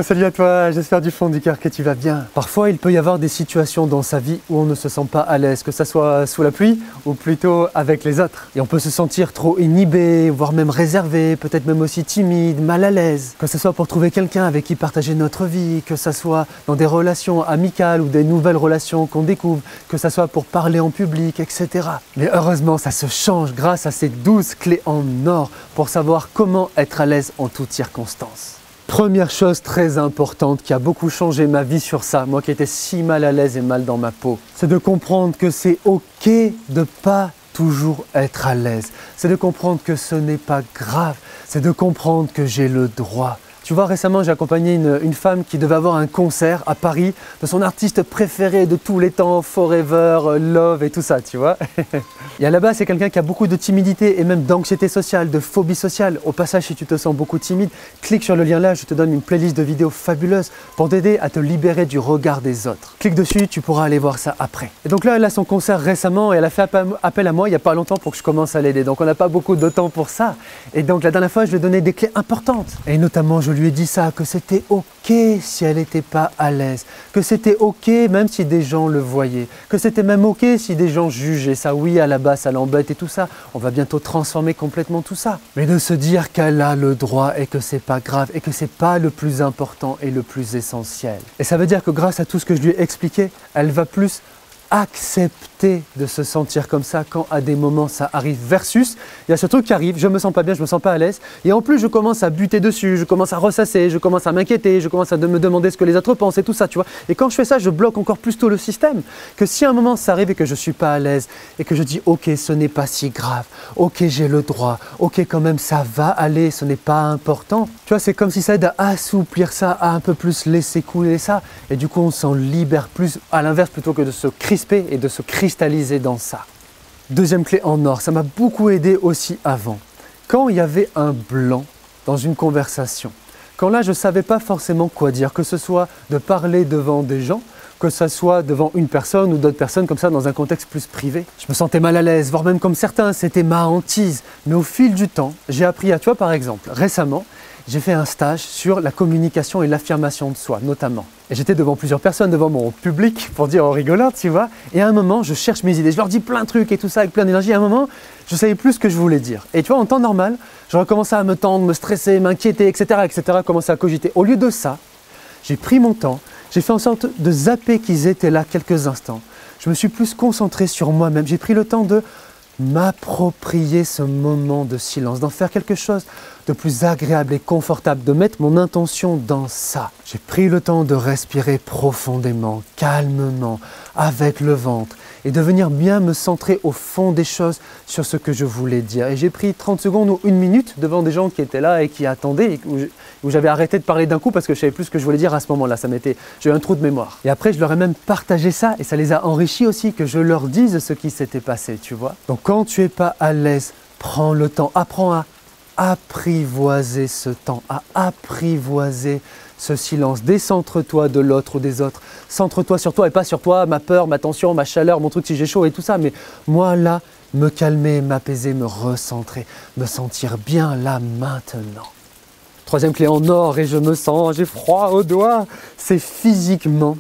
Salut à toi, j'espère du fond du cœur que tu vas bien. Parfois, il peut y avoir des situations dans sa vie où on ne se sent pas à l'aise, que ça soit sous la pluie ou plutôt avec les autres. Et on peut se sentir trop inhibé, voire même réservé, peut-être même aussi timide, mal à l'aise. Que ce soit pour trouver quelqu'un avec qui partager notre vie, que ce soit dans des relations amicales ou des nouvelles relations qu'on découvre, que ce soit pour parler en public, etc. Mais heureusement, ça se change grâce à ces 12 clés en or pour savoir comment être à l'aise en toutes circonstances. Première chose très importante qui a beaucoup changé ma vie sur ça, moi qui étais si mal à l'aise et mal dans ma peau, c'est de comprendre que c'est ok de pas toujours être à l'aise. C'est de comprendre que ce n'est pas grave, c'est de comprendre que j'ai le droit. Tu vois, récemment, j'ai accompagné une femme qui devait avoir un concert à Paris de son artiste préféré de tous les temps, Forever, Love et tout ça, tu vois. Et à la base, c'est quelqu'un qui a beaucoup de timidité et même d'anxiété sociale, de phobie sociale. Au passage, si tu te sens beaucoup timide, clique sur le lien là, je te donne une playlist de vidéos fabuleuses pour t'aider à te libérer du regard des autres. Clique dessus, tu pourras aller voir ça après. Et donc là, elle a son concert récemment et elle a fait appel à moi il n'y a pas longtemps pour que je commence à l'aider. Donc on n'a pas beaucoup de temps pour ça. Et donc la dernière fois, je lui ai donné des clés importantes. Et notamment, je lui ai dit ça, que c'était ok si elle n'était pas à l'aise, que c'était ok même si des gens le voyaient, que c'était même ok si des gens jugeaient ça. Oui, à la base, ça l'embête et tout ça. On va bientôt transformer complètement tout ça. Mais de se dire qu'elle a le droit et que c'est pas grave et que c'est pas le plus important et le plus essentiel. Et ça veut dire que grâce à tout ce que je lui ai expliqué, elle va plus accepter de se sentir comme ça quand à des moments ça arrive, versus il y a ce truc qui arrive, je me sens pas bien, je me sens pas à l'aise et en plus je commence à buter dessus, je commence à ressasser, je commence à m'inquiéter, je commence à me demander ce que les autres pensent et tout ça, tu vois. Et quand je fais ça, je bloque encore plus tôt le système. Que si à un moment ça arrive et que je suis pas à l'aise et que je dis ok, ce n'est pas si grave, ok, j'ai le droit, ok, quand même ça va aller, ce n'est pas important, tu vois, c'est comme si ça aide à assouplir ça, à un peu plus laisser couler ça et du coup on s'en libère plus, à l'inverse, plutôt que de se crisper et de se cristalliser dans ça. Deuxième clé en or, ça m'a beaucoup aidé aussi avant. Quand il y avait un blanc dans une conversation, quand là je ne savais pas forcément quoi dire, que ce soit de parler devant des gens, que ce soit devant une personne ou d'autres personnes comme ça dans un contexte plus privé, je me sentais mal à l'aise, voire même comme certains, c'était ma hantise. Mais au fil du temps, j'ai appris à, tu vois, par exemple, récemment, j'ai fait un stage sur la communication et l'affirmation de soi, notamment. Et j'étais devant plusieurs personnes, devant mon public, pour dire en rigolant, tu vois. Et à un moment, je cherche mes idées, je leur dis plein de trucs et tout ça avec plein d'énergie. À un moment, je ne savais plus ce que je voulais dire. Et tu vois, en temps normal, j'aurais commencé à me tendre, me stresser, m'inquiéter, etc., commencer à cogiter. Au lieu de ça, j'ai pris mon temps, j'ai fait en sorte de zapper qu'ils étaient là quelques instants. Je me suis plus concentré sur moi-même. J'ai pris le temps de m'approprier ce moment de silence, d'en faire quelque chose de plus agréable et confortable, de mettre mon intention dans ça. J'ai pris le temps de respirer profondément, calmement, avec le ventre et de venir bien me centrer au fond des choses sur ce que je voulais dire. Et j'ai pris 30 secondes ou 1 minute devant des gens qui étaient là et qui attendaient, et où j'avais arrêté de parler d'un coup parce que je savais plus ce que je voulais dire à ce moment-là. J'ai eu un trou de mémoire. Et après, je leur ai même partagé ça et ça les a enrichis aussi, que je leur dise ce qui s'était passé, tu vois. Donc quand tu n'es pas à l'aise, prends le temps, apprends à apprivoiser ce temps, à apprivoiser ce silence. Décentre-toi de l'autre ou des autres. Centre-toi sur toi et pas sur toi, ma peur, ma tension, ma chaleur, mon truc si j'ai chaud et tout ça. Mais moi là, me calmer, m'apaiser, me recentrer, me sentir bien là maintenant. Troisième clé en or, et je me sens, j'ai froid aux doigts, c'est physiquement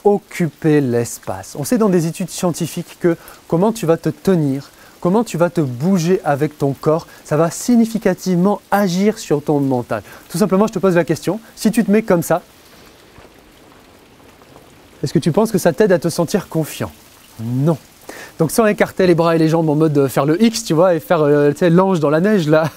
occuper l'espace. On sait dans des études scientifiques que comment tu vas te tenir, comment tu vas te bouger avec ton corps, ça va significativement agir sur ton mental. Tout simplement, je te pose la question, si tu te mets comme ça, est-ce que tu penses que ça t'aide à te sentir confiant? Non. Donc sans écarter les bras et les jambes en mode faire le X, tu vois, et faire l'ange dans la neige là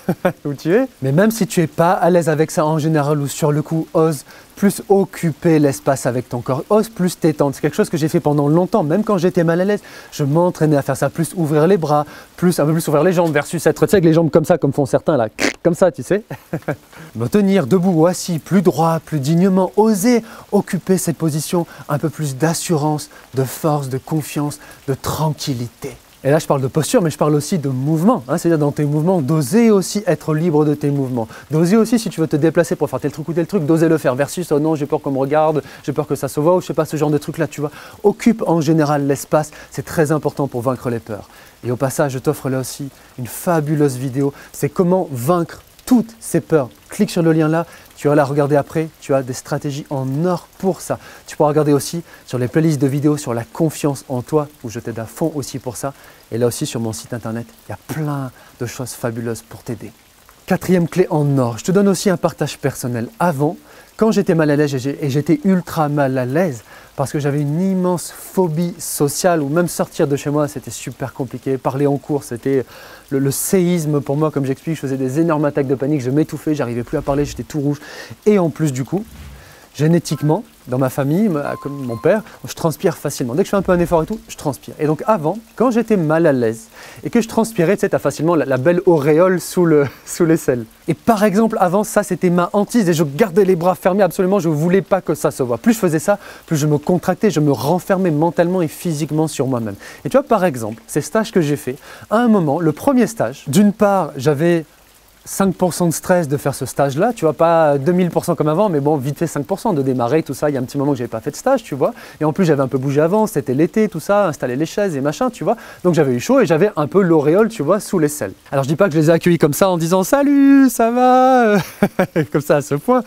où tu es. Mais même si tu n'es pas à l'aise avec ça en général ou sur le coup, ose plus occuper l'espace avec ton corps, ose plus t'étendre. C'est quelque chose que j'ai fait pendant longtemps, même quand j'étais mal à l'aise. Je m'entraînais à faire ça, plus ouvrir les bras, un peu plus ouvrir les jambes versus être, tu sais, avec les jambes comme ça, comme font certains là, comme ça, tu sais. Me tenir debout ou assis, plus droit, plus dignement, oser occuper cette position, un peu plus d'assurance, de force, de confiance, de tranquillité. Et là, je parle de posture, mais je parle aussi de mouvement. C'est-à-dire dans tes mouvements, d'oser aussi être libre de tes mouvements. D'oser aussi, si tu veux te déplacer pour faire tel truc ou tel truc, d'oser le faire. Versus, oh non, j'ai peur qu'on me regarde, j'ai peur que ça se voit, ou je sais pas, ce genre de truc-là, tu vois. Occupe en général l'espace, c'est très important pour vaincre les peurs. Et au passage, je t'offre là aussi une fabuleuse vidéo. C'est comment vaincre toutes ces peurs. Clique sur le lien là, Tu vas la regarder après, tu as des stratégies en or pour ça. Tu pourras regarder aussi sur les playlists de vidéos sur la confiance en toi, où je t'aide à fond aussi pour ça. Et là aussi sur mon site internet, il y a plein de choses fabuleuses pour t'aider. Quatrième clé en or, je te donne aussi un partage personnel. Avant, quand j'étais mal à l'aise, et j'étais ultra mal à l'aise, parce que j'avais une immense phobie sociale, ou même sortir de chez moi, c'était super compliqué. Parler en cours, c'était le séisme pour moi, comme j'explique, je faisais des énormes attaques de panique, je m'étouffais, j'arrivais plus à parler, j'étais tout rouge. Et en plus du coup, génétiquement, dans ma famille, comme mon père, je transpire facilement. Dès que je fais un peu un effort et tout, je transpire. Et donc avant, quand j'étais mal à l'aise et que je transpirais, tu sais, tu as facilement la belle auréole sous l'aisselle. Et par exemple, avant, ça, c'était ma hantise et je gardais les bras fermés absolument, je ne voulais pas que ça se voie. Plus je faisais ça, plus je me contractais, je me renfermais mentalement et physiquement sur moi-même. Et tu vois, par exemple, ces stages que j'ai faits, à un moment, le premier stage, d'une part, j'avais 5% de stress de faire ce stage-là, tu vois, pas 2000% comme avant, mais bon, vite fait 5% de démarrer, tout ça. Il y a un petit moment que j'avais pas fait de stage, tu vois. Et en plus, j'avais un peu bougé avant, c'était l'été, tout ça, installer les chaises et machin, tu vois. Donc j'avais eu chaud et j'avais un peu l'auréole, tu vois, sous l'aisselle. Alors je dis pas que je les ai accueillis comme ça en disant salut, ça va, comme ça à ce point.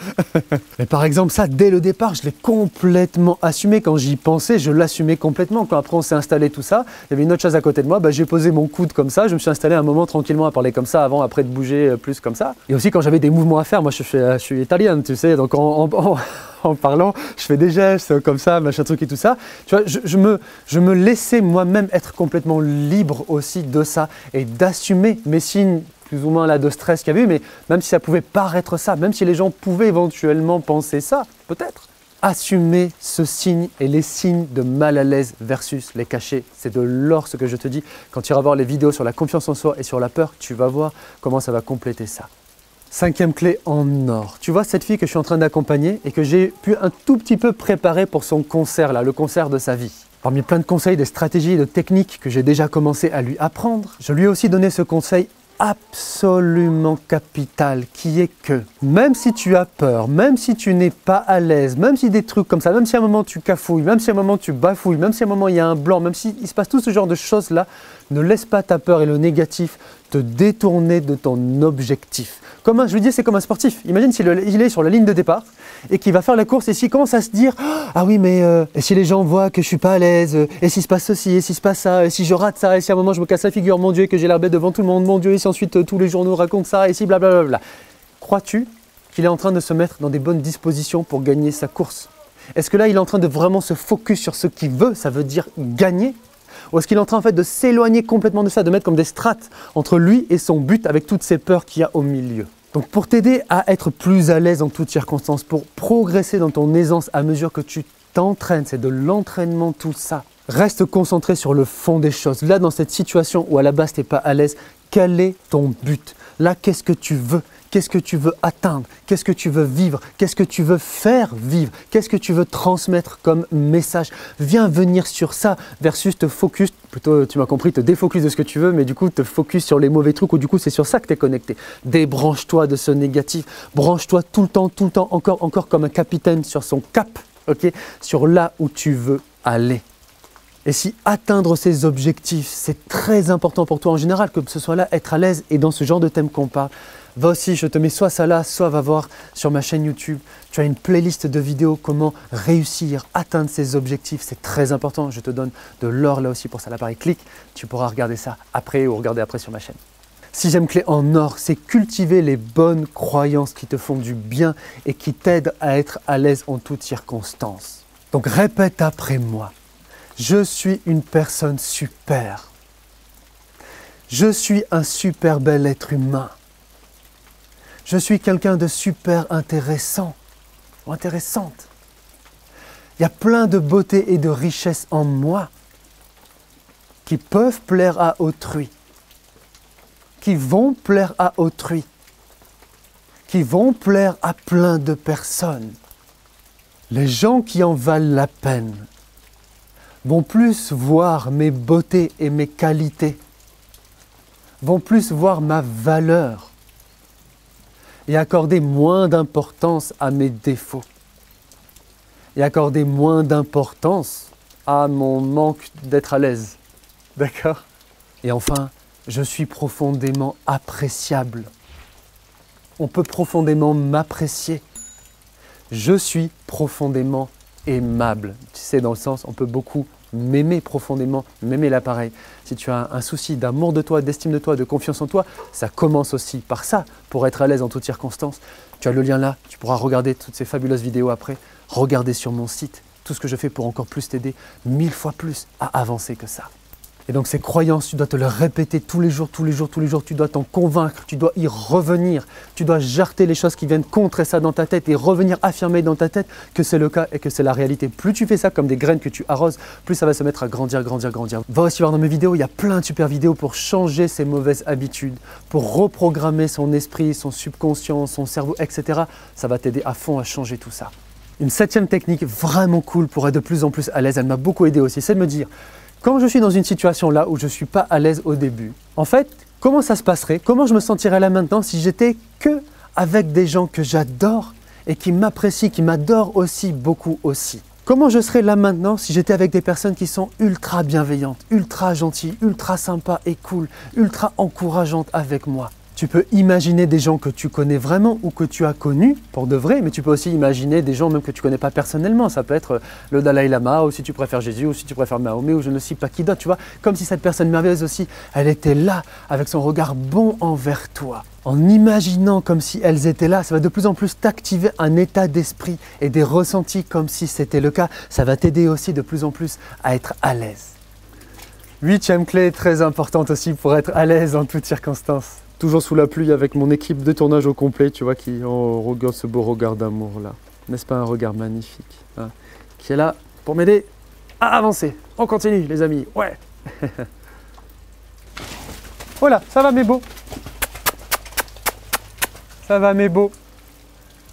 Mais par exemple, ça, dès le départ, je l'ai complètement assumé. Quand j'y pensais, je l'assumais complètement. Quand après on s'est installé tout ça, il y avait une autre chaise à côté de moi, bah, j'ai posé mon coude comme ça, je me suis installé un moment tranquillement à parler comme ça avant, après de bouger plus comme ça. Et aussi quand j'avais des mouvements à faire, moi je suis italienne, tu sais, donc en parlant, je fais des gestes comme ça, machin truc et tout ça. Tu vois, je me laissais moi-même être complètement libre aussi de ça et d'assumer mes signes plus ou moins là de stress qu'il y avait eu, mais même si ça pouvait paraître ça, même si les gens pouvaient éventuellement penser ça, peut-être. Assumer ce signe et les signes de mal à l'aise versus les cacher. C'est de l'or ce que je te dis. Quand tu iras voir les vidéos sur la confiance en soi et sur la peur, tu vas voir comment ça va compléter ça. Cinquième clé en or. Tu vois cette fille que je suis en train d'accompagner et que j'ai pu un tout petit peu préparer pour son concert, là, le concert de sa vie. Parmi plein de conseils, des stratégies et de techniques que j'ai déjà commencé à lui apprendre, je lui ai aussi donné ce conseil absolument capital qui est que même si tu as peur, même si tu n'es pas à l'aise, même si des trucs comme ça, même si à un moment tu cafouilles, même si à un moment tu bafouilles, même si à un moment il y a un blanc, même s'il se passe tout ce genre de choses là, ne laisse pas ta peur et le négatif te détourner de ton objectif. Je lui dis, c'est comme un sportif. Imagine s'il est sur la ligne de départ et qu'il va faire la course et s'il commence à se dire « Ah oui, mais et si les gens voient que je suis pas à l'aise, et s'il se passe ceci, et s'il se passe ça, et si je rate ça, et si à un moment je me casse la figure, mon Dieu, et que j'ai l'air bête devant tout le monde, mon Dieu, et si ensuite tous les journaux racontent ça, et si blablabla. » Crois-tu qu'il est en train de se mettre dans des bonnes dispositions pour gagner sa course? Est-ce que là, il est en train de vraiment se focus sur ce qu'il veut, ça veut dire gagner? Ou est-ce qu'il est en train en fait de s'éloigner complètement de ça, de mettre comme des strates entre lui et son but avec toutes ces peurs qu'il y a au milieu? Donc pour t'aider à être plus à l'aise en toutes circonstances, pour progresser dans ton aisance à mesure que tu t'entraînes, c'est de l'entraînement tout ça. Reste concentré sur le fond des choses. Là, dans cette situation où à la base tu n'es pas à l'aise, quel est ton but? Là, qu'est-ce que tu veux? Qu'est-ce que tu veux atteindre? Qu'est-ce que tu veux vivre? Qu'est-ce que tu veux faire vivre? Qu'est-ce que tu veux transmettre comme message? Viens venir sur ça versus te focus, plutôt tu m'as compris, te défocus de ce que tu veux, mais du coup te focus sur les mauvais trucs ou du coup c'est sur ça que tu es connecté. Débranche-toi de ce négatif, branche-toi tout le temps, encore comme un capitaine sur son cap, ok? Sur là où tu veux aller. Et si atteindre ces objectifs, c'est très important pour toi en général, que ce soit là, être à l'aise et dans ce genre de thème qu'on parle, va aussi, je te mets soit ça là, soit va voir sur ma chaîne YouTube. Tu as une playlist de vidéos comment réussir, atteindre ses objectifs. C'est très important. Je te donne de l'or là aussi pour ça. Là, pareil, clique. Tu pourras regarder ça après ou regarder après sur ma chaîne. Sixième clé en or, c'est cultiver les bonnes croyances qui te font du bien et qui t'aident à être à l'aise en toutes circonstances. Donc répète après moi. Je suis une personne super. Je suis un super bel être humain. Je suis quelqu'un de super intéressant ou intéressante. Il y a plein de beauté et de richesse en moi qui peuvent plaire à autrui, qui vont plaire à autrui, qui vont plaire à plein de personnes. Les gens qui en valent la peine vont plus voir mes beautés et mes qualités, vont plus voir ma valeur et accorder moins d'importance à mes défauts et accorder moins d'importance à mon manque d'être à l'aise. D'accord? Et enfin, je suis profondément appréciable. On peut profondément m'apprécier Je suis profondément aimable. Tu sais, dans le sens, on peut beaucoup m'aimer profondément, m'aimer l'appareil. Si tu as un souci d'amour de toi, d'estime de toi, de confiance en toi, ça commence aussi par ça, pour être à l'aise en toutes circonstances. Tu as le lien là, tu pourras regarder toutes ces fabuleuses vidéos après, regarder sur mon site tout ce que je fais pour encore plus t'aider, 1000 fois plus à avancer que ça. Et donc ces croyances, tu dois te les répéter tous les jours, tous les jours, tous les jours, tu dois t'en convaincre, tu dois y revenir, tu dois jarter les choses qui viennent contrer ça dans ta tête et revenir affirmer dans ta tête que c'est le cas et que c'est la réalité. Plus tu fais ça comme des graines que tu arroses, plus ça va se mettre à grandir, grandir, grandir. Va aussi voir dans mes vidéos, il y a plein de super vidéos pour changer ses mauvaises habitudes, pour reprogrammer son esprit, son subconscient, son cerveau, etc. Ça va t'aider à fond à changer tout ça. Une 7e technique vraiment cool pour être de plus en plus à l'aise, elle m'a beaucoup aidé aussi, c'est de me dire, quand je suis dans une situation là où je ne suis pas à l'aise au début, en fait, comment ça se passerait, comment je me sentirais là maintenant si j'étais que avec des gens que j'adore et qui m'apprécient, qui m'adorent aussi beaucoup aussi. Comment je serais là maintenant si j'étais avec des personnes qui sont ultra bienveillantes, ultra gentilles, ultra sympas et cool, ultra encourageantes avec moi. Tu peux imaginer des gens que tu connais vraiment ou que tu as connus pour de vrai, mais tu peux aussi imaginer des gens même que tu ne connais pas personnellement. Ça peut être le Dalai Lama, ou si tu préfères Jésus, ou si tu préfères Mahomet, ou je ne sais pas qui d'autre, tu vois. Comme si cette personne merveilleuse aussi, elle était là, avec son regard bon envers toi. En imaginant comme si elles étaient là, ça va de plus en plus t'activer un état d'esprit et des ressentis comme si c'était le cas. Ça va t'aider aussi de plus en plus à être à l'aise. 8e clé, très importante aussi pour être à l'aise en toutes circonstances. Toujours sous la pluie avec mon équipe de tournage au complet, tu vois, qui regarde ce beau regard d'amour là. N'est-ce pas un regard magnifique hein, qui est là pour m'aider à avancer. On continue les amis, ouais. Voilà, ça va mes beaux. Ça va mes beaux.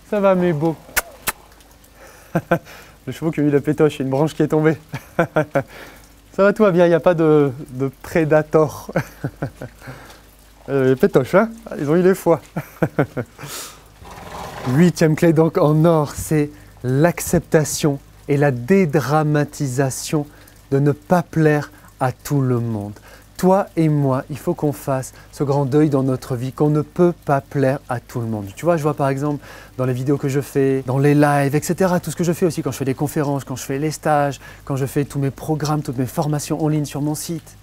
Ça va mes beaux. Le chevaux qui a eu la pétoche, une branche qui est tombée. Ça va tout va bien, il n'y a pas de prédator. Les pétoches, hein, ils ont eu les foies. 8e clé donc en or, c'est l'acceptation et la dédramatisation de ne pas plaire à tout le monde. Toi et moi, il faut qu'on fasse ce grand deuil dans notre vie, qu'on ne peut pas plaire à tout le monde. Tu vois, je vois par exemple dans les vidéos que je fais, dans les lives, etc., tout ce que je fais aussi quand je fais des conférences, quand je fais les stages, quand je fais tous mes programmes, toutes mes formations en ligne sur mon site.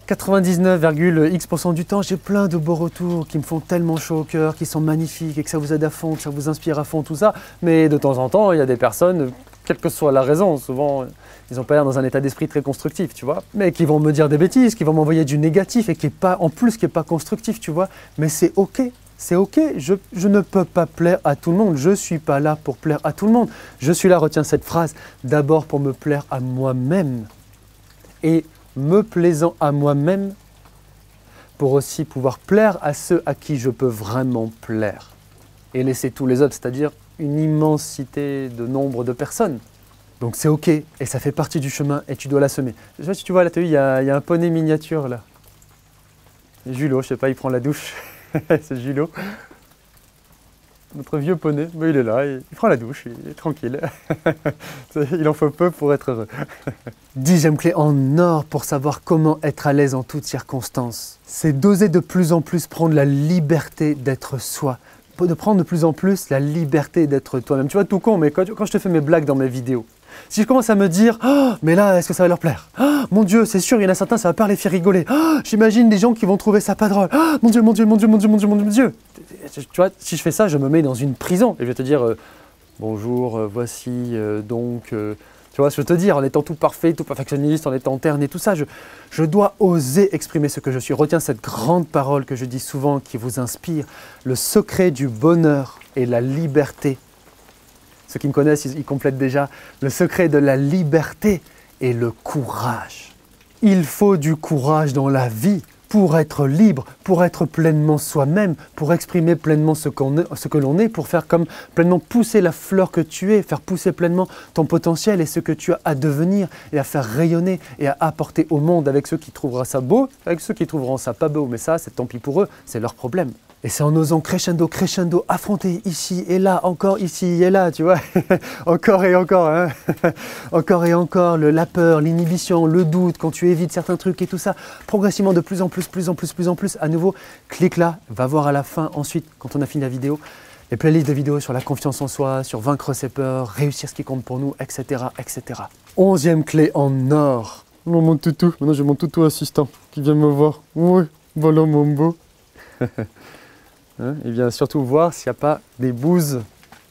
99,x% du temps, j'ai plein de beaux retours qui me font tellement chaud au cœur, qui sont magnifiques et que ça vous aide à fond, que ça vous inspire à fond, tout ça. Mais de temps en temps, il y a des personnes, quelle que soit la raison, souvent ils n'ont pas l'air dans un état d'esprit très constructif, tu vois. Mais qui vont me dire des bêtises, qui vont m'envoyer du négatif et qui est pas, en plus qui n'est pas constructif, tu vois. Mais c'est ok. C'est ok, je ne peux pas plaire à tout le monde, je ne suis pas là pour plaire à tout le monde. Je suis là, retiens cette phrase, d'abord pour me plaire à moi-même. Et me plaisant à moi-même pour aussi pouvoir plaire à ceux à qui je peux vraiment plaire et laisser tous les autres, c'est-à-dire une immensité de nombre de personnes. Donc c'est ok et ça fait partie du chemin et tu dois l'assumer. Je sais pas si tu vois là, il y a un poney miniature là. Julot, je sais pas, il prend la douche. C'est Julot. Notre vieux poney, mais il est là, il prend la douche, il est tranquille. Il en faut peu pour être heureux. 10e clé en or pour savoir comment être à l'aise en toutes circonstances. C'est d'oser de plus en plus prendre la liberté d'être soi. De prendre de plus en plus la liberté d'être toi-même. Tu vois, tout con, mais quand je te fais mes blagues dans mes vidéos, si je commence à me dire oh, mais là, est-ce que ça va leur plaire oh, mon Dieu, c'est sûr, il y en a certains, ça va pas les faire rigoler. Oh, j'imagine des gens qui vont trouver ça pas drôle. Oh, mon Dieu, mon Dieu, mon Dieu, mon Dieu, mon Dieu, mon Dieu. Tu vois, si je fais ça, je me mets dans une prison. Et je vais te dire bonjour, voici donc... tu vois, je veux te dire, en étant tout parfait, tout perfectionniste, en étant terne et tout ça, je dois oser exprimer ce que je suis. Retiens cette grande parole que je dis souvent, qui vous inspire. Le secret du bonheur et la liberté. Ceux qui me connaissent, ils complètent déjà. Le secret de la liberté et le courage. Il faut du courage dans la vie pour être libre, pour être pleinement soi-même, pour exprimer pleinement ce que l'on est, pour faire comme pleinement pousser la fleur que tu es, faire pousser pleinement ton potentiel et ce que tu as à devenir et à faire rayonner et à apporter au monde avec ceux qui trouveront ça beau, avec ceux qui trouveront ça pas beau, mais ça, c'est tant pis pour eux, c'est leur problème. Et c'est en osant crescendo, crescendo, affronter ici et là, encore ici et là, tu vois. Encore et encore, hein. Encore et encore, la peur, l'inhibition, le doute, quand tu évites certains trucs et tout ça, progressivement de plus en plus, à nouveau, clique là, va voir à la fin, ensuite, quand on a fini la vidéo, les playlists de vidéos sur la confiance en soi, sur vaincre ses peurs, réussir ce qui compte pour nous, etc., etc. 11e clé en or. Oh, mon toutou, maintenant j'ai mon toutou assistant qui vient me voir. Oui, voilà mon beau. Hein, il vient surtout voir s'il n'y a pas des bouses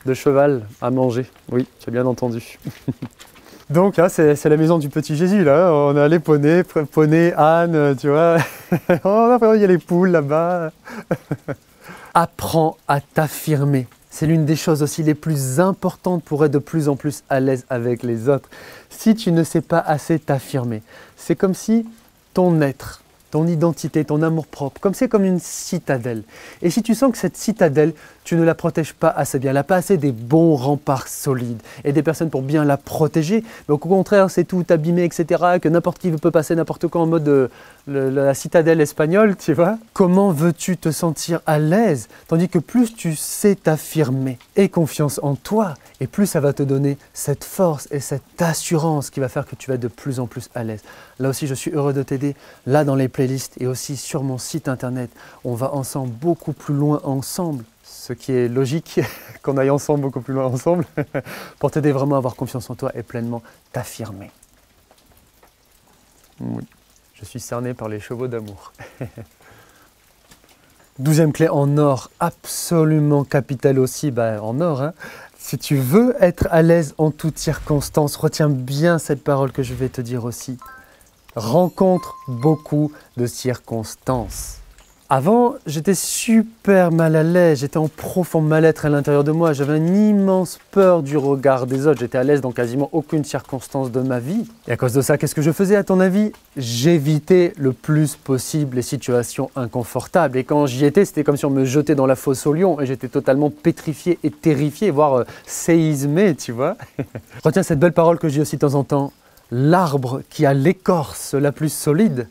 de cheval à manger. Oui, j'ai bien entendu. Donc, hein, c'est la maison du petit Jésus, là. On a les poneys, ânes, tu vois. Oh, il y a les poules là-bas. Apprends à t'affirmer. C'est l'une des choses aussi les plus importantes pour être de plus en plus à l'aise avec les autres. Si tu ne sais pas assez t'affirmer, c'est comme si ton être, ton identité, ton amour-propre, c'est comme une citadelle. Et si tu sens que cette citadelle, tu ne la protèges pas assez bien, elle n'a pas assez des bons remparts solides et des personnes pour bien la protéger, mais au contraire, c'est tout abîmé, etc., que n'importe qui peut passer n'importe quoi en mode la citadelle espagnole, tu vois. Comment veux-tu te sentir à l'aise? Tandis que plus tu sais t'affirmer et confiance en toi, et plus ça va te donner cette force et cette assurance qui va faire que tu vas être de plus en plus à l'aise. Là aussi, je suis heureux de t'aider, là dans les playlists et aussi sur mon site internet. On va ensemble beaucoup plus loin ensemble, ce qui est logique qu'on aille ensemble beaucoup plus loin ensemble, pour t'aider vraiment à avoir confiance en toi et pleinement t'affirmer. Oui, je suis cerné par les chevaux d'amour. 12e clé en or, absolument capitale aussi, en or, hein. Si tu veux être à l'aise en toutes circonstances, retiens bien cette parole que je vais te dire aussi. Rencontre beaucoup de circonstances. Avant, j'étais super mal à l'aise, j'étais en profond mal-être à l'intérieur de moi, j'avais une immense peur du regard des autres, j'étais à l'aise dans quasiment aucune circonstance de ma vie. Et à cause de ça, qu'est-ce que je faisais à ton avis? J'évitais le plus possible les situations inconfortables. Et quand j'y étais, c'était comme si on me jetait dans la fosse au lion et j'étais totalement pétrifié et terrifié, voire séismé, tu vois. Retiens cette belle parole que je dis aussi de temps en temps. L'arbre qui a l'écorce la plus solide,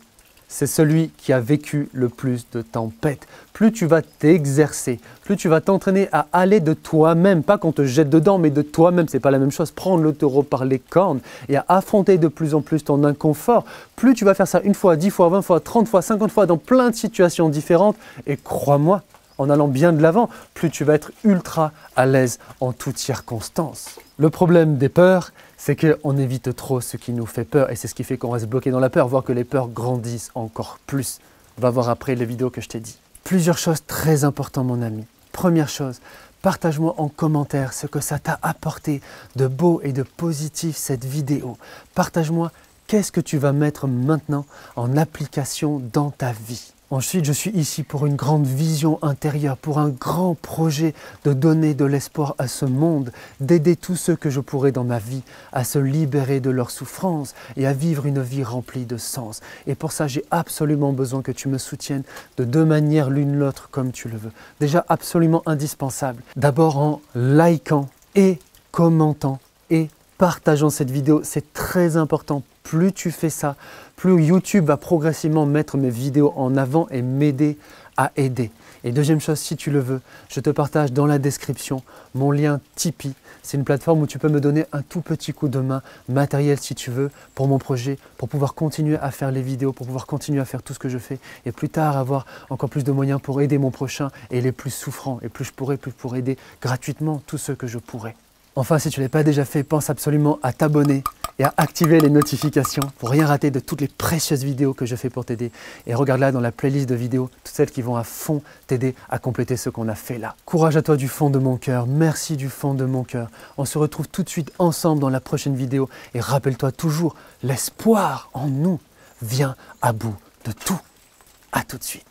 c'est celui qui a vécu le plus de tempêtes. Plus tu vas t'exercer, plus tu vas t'entraîner à aller de toi-même, pas qu'on te jette dedans, mais de toi-même, c'est pas la même chose. Prendre le taureau par les cornes et à affronter de plus en plus ton inconfort. Plus tu vas faire ça une fois, 10 fois, 20 fois, 30 fois, 50 fois dans plein de situations différentes. Et crois-moi, en allant bien de l'avant, plus tu vas être ultra à l'aise en toutes circonstances. Le problème des peurs, c'est qu'on évite trop ce qui nous fait peur et c'est ce qui fait qu'on reste bloqué dans la peur, voire que les peurs grandissent encore plus. On va voir après les vidéos que je t'ai dit. Plusieurs choses très importantes, mon ami. Première chose, partage-moi en commentaire ce que ça t'a apporté de beau et de positif cette vidéo. Partage-moi qu'est-ce que tu vas mettre maintenant en application dans ta vie. Ensuite, je suis ici pour une grande vision intérieure, pour un grand projet de donner de l'espoir à ce monde, d'aider tous ceux que je pourrai dans ma vie à se libérer de leurs souffrances et à vivre une vie remplie de sens. Et pour ça, j'ai absolument besoin que tu me soutiennes de deux manières l'une l'autre comme tu le veux. Déjà, absolument indispensable. D'abord en likant et commentant et partageant cette vidéo, c'est très important. Plus tu fais ça, plus YouTube va progressivement mettre mes vidéos en avant et m'aider à aider. Et deuxième chose, si tu le veux, je te partage dans la description mon lien Tipeee. C'est une plateforme où tu peux me donner un tout petit coup de main matériel si tu veux pour mon projet, pour pouvoir continuer à faire les vidéos, pour pouvoir continuer à faire tout ce que je fais et plus tard avoir encore plus de moyens pour aider mon prochain et les plus souffrants. Et plus je pourrai aider gratuitement tous ceux que je pourrai. Enfin, si tu ne l'as pas déjà fait, pense absolument à t'abonner et à activer les notifications pour rien rater de toutes les précieuses vidéos que je fais pour t'aider. Et regarde là dans la playlist de vidéos, toutes celles qui vont à fond t'aider à compléter ce qu'on a fait là. Courage à toi du fond de mon cœur, merci du fond de mon cœur. On se retrouve tout de suite ensemble dans la prochaine vidéo. Et rappelle-toi toujours, l'espoir en nous vient à bout de tout. À tout de suite.